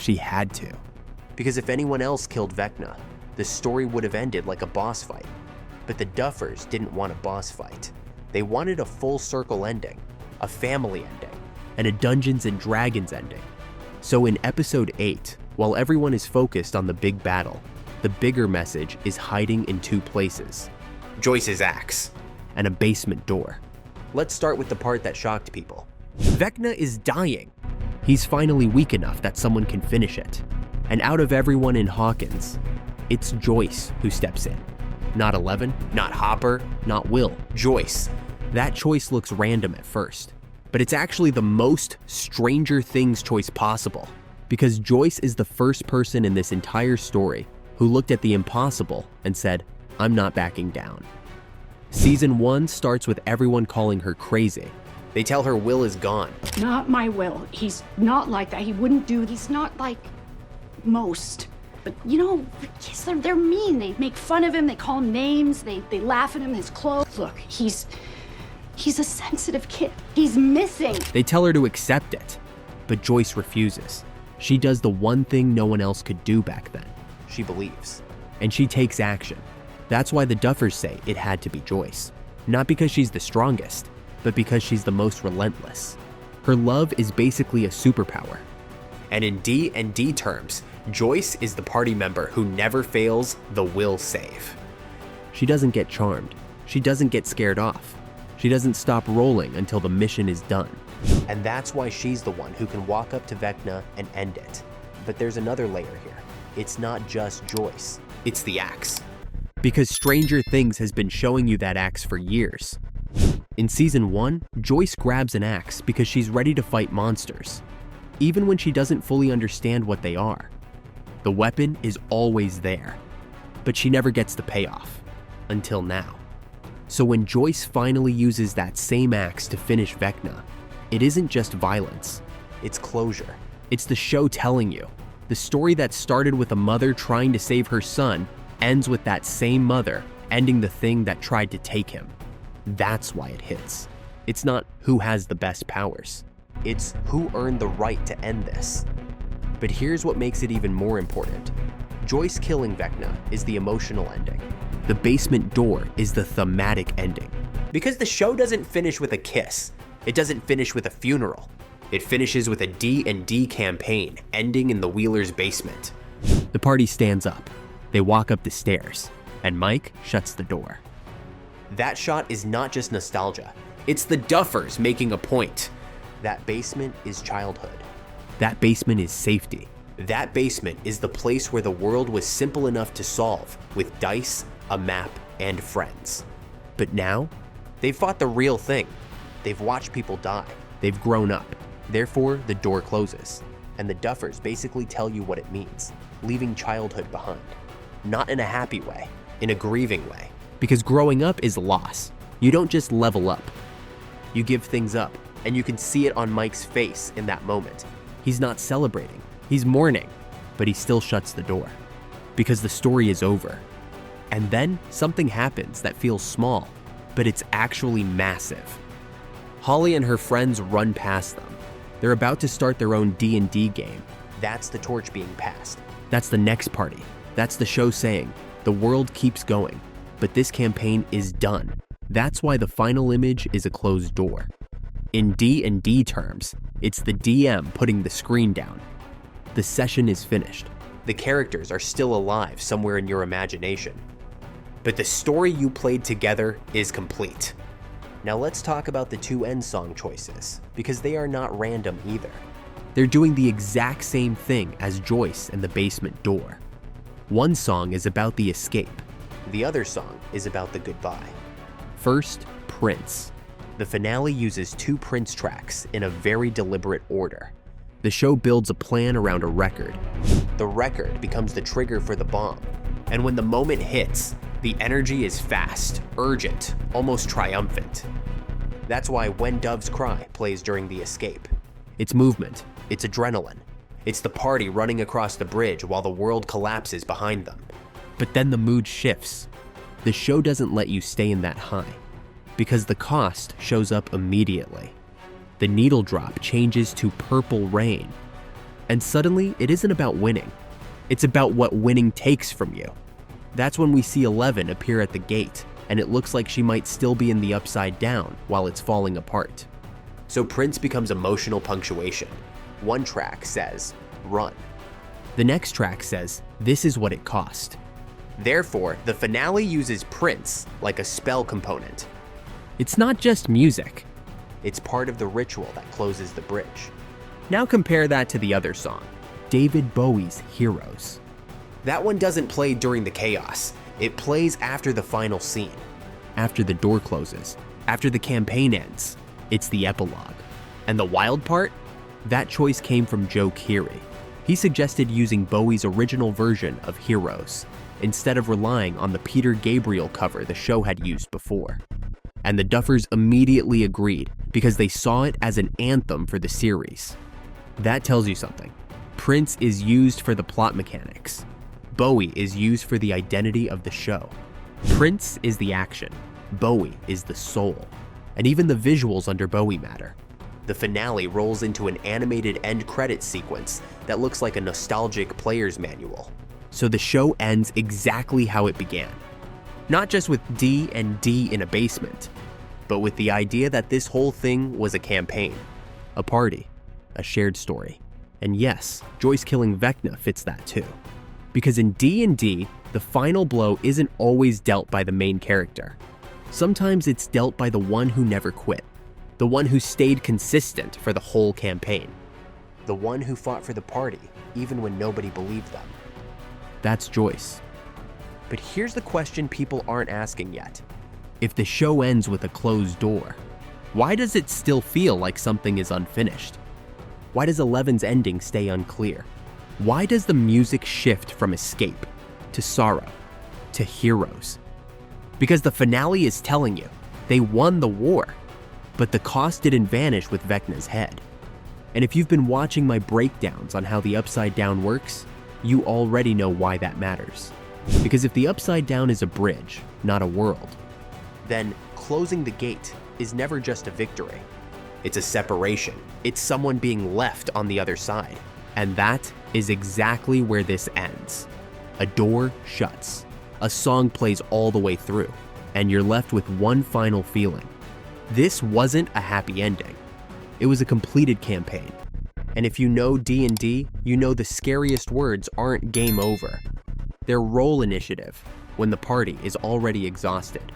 she had to. Because if anyone else killed Vecna, the story would have ended like a boss fight. But the Duffers didn't want a boss fight. They wanted a full circle ending, a family ending, and a Dungeons and Dragons ending. So in episode 8, while everyone is focused on the big battle, the bigger message is hiding in two places: Joyce's axe and a basement door. Let's start with the part that shocked people. Vecna is dying. He's finally weak enough that someone can finish it. And out of everyone in Hawkins, it's Joyce who steps in. Not Eleven, Not Hopper, not Will. Joyce. That choice looks random at first, but it's actually the most Stranger Things choice possible, because Joyce is the first person in this entire story who looked at the impossible and said, "I'm not backing down." Season 1 starts with everyone calling her crazy. They tell her Will is gone. Not my Will. He's not like that. He wouldn't do it. He's not like most. But you know, the kids, they're mean. They make fun of him. They call him names. They laugh at him, his clothes. Look, he's a sensitive kid. He's missing. They tell her to accept it, but Joyce refuses. She does the one thing no one else could do back then. She believes. And she takes action. That's why the Duffers say it had to be Joyce. Not because she's the strongest, but because she's the most relentless. Her love is basically a superpower. And in D&D terms, Joyce is the party member who never fails the will save. She doesn't get charmed. She doesn't get scared off. She doesn't stop rolling until the mission is done. And that's why she's the one who can walk up to Vecna and end it. But there's another layer here. It's not just Joyce, it's the axe. Because Stranger Things has been showing you that axe for years. In season 1, Joyce grabs an axe because she's ready to fight monsters, even when she doesn't fully understand what they are. The weapon is always there, but she never gets the payoff, until now. So when Joyce finally uses that same axe to finish Vecna, it isn't just violence. It's closure. It's the show telling you. The story that started with a mother trying to save her son ends with that same mother ending the thing that tried to take him. That's why it hits. It's not who has the best powers. It's who earned the right to end this. But here's what makes it even more important. Joyce killing Vecna is the emotional ending. The basement door is the thematic ending. Because the show doesn't finish with a kiss. It doesn't finish with a funeral. It finishes with a D&D campaign ending in the Wheelers' basement. The party stands up. They walk up the stairs, and Mike shuts the door. That shot is not just nostalgia. It's the Duffers making a point. That basement is childhood. That basement is safety. That basement is the place where the world was simple enough to solve with dice, a map, and friends. But now, they've fought the real thing. They've watched people die. They've grown up. Therefore, the door closes, and the Duffers basically tell you what it means, leaving childhood behind. Not in a happy way, in a grieving way. Because growing up is loss. You don't just level up. You give things up, and you can see it on Mike's face in that moment. He's not celebrating, he's mourning, but he still shuts the door. Because the story is over. And then something happens that feels small, but it's actually massive. Holly and her friends run past them. They're about to start their own D&D game. That's the torch being passed. That's the next party. That's the show saying, the world keeps going, but this campaign is done. That's why the final image is a closed door. In D&D terms, it's the DM putting the screen down. The session is finished. The characters are still alive somewhere in your imagination. But the story you played together is complete. Now let's talk about the two end song choices, because they are not random either. They're doing the exact same thing as Joyce and the basement door. One song is about the escape. The other song is about the goodbye. First, Prince. The finale uses two Prince tracks in a very deliberate order. The show builds a plan around a record. The record becomes the trigger for the bomb. And when the moment hits, the energy is fast, urgent, almost triumphant. That's why When Doves Cry plays during the escape. It's movement. It's adrenaline. It's the party running across the bridge while the world collapses behind them. But then the mood shifts. The show doesn't let you stay in that high, because the cost shows up immediately. The needle drop changes to purple rain. And suddenly, it isn't about winning. It's about what winning takes from you. That's when we see 11 appear at the gate, and it looks like she might still be in the Upside Down while it's falling apart. So Prince becomes emotional punctuation. One track says, "Run." The next track says, "This is what it cost." Therefore, the finale uses Prince like a spell component. It's not just music. It's part of the ritual that closes the bridge. Now compare that to the other song, David Bowie's Heroes. That one doesn't play during the chaos. It plays after the final scene. After the door closes, after the campaign ends, it's the epilogue. And the wild part? That choice came from Joe Keery. He suggested using Bowie's original version of Heroes, instead of relying on the Peter Gabriel cover the show had used before. And the Duffers immediately agreed because they saw it as an anthem for the series. That tells you something. Prince is used for the plot mechanics. Bowie is used for the identity of the show. Prince is the action. Bowie is the soul. And even the visuals under Bowie matter. The finale rolls into an animated end credits sequence that looks like a nostalgic player's manual. So the show ends exactly how it began. Not just with D and D in a basement, but with the idea that this whole thing was a campaign, a party, a shared story. And yes, Joyce killing Vecna fits that too. Because in D&D, the final blow isn't always dealt by the main character. Sometimes it's dealt by the one who never quit, the one who stayed consistent for the whole campaign, the one who fought for the party even when nobody believed them. That's Joyce. But here's the question people aren't asking yet. If the show ends with a closed door, why does it still feel like something is unfinished? Why does 11's ending stay unclear? Why does the music shift from escape to sorrow to heroes? Because the finale is telling you they won the war, but the cost didn't vanish with Vecna's head. And if you've been watching my breakdowns on how the Upside Down works, you already know why that matters. Because if the Upside Down is a bridge, not a world, then closing the gate is never just a victory. It's a separation. It's someone being left on the other side. And that is exactly where this ends. A door shuts. A song plays all the way through, and you're left with one final feeling. This wasn't a happy ending. It was a completed campaign. And if you know D&D, you know the scariest words aren't game over. They're roll initiative when the party is already exhausted.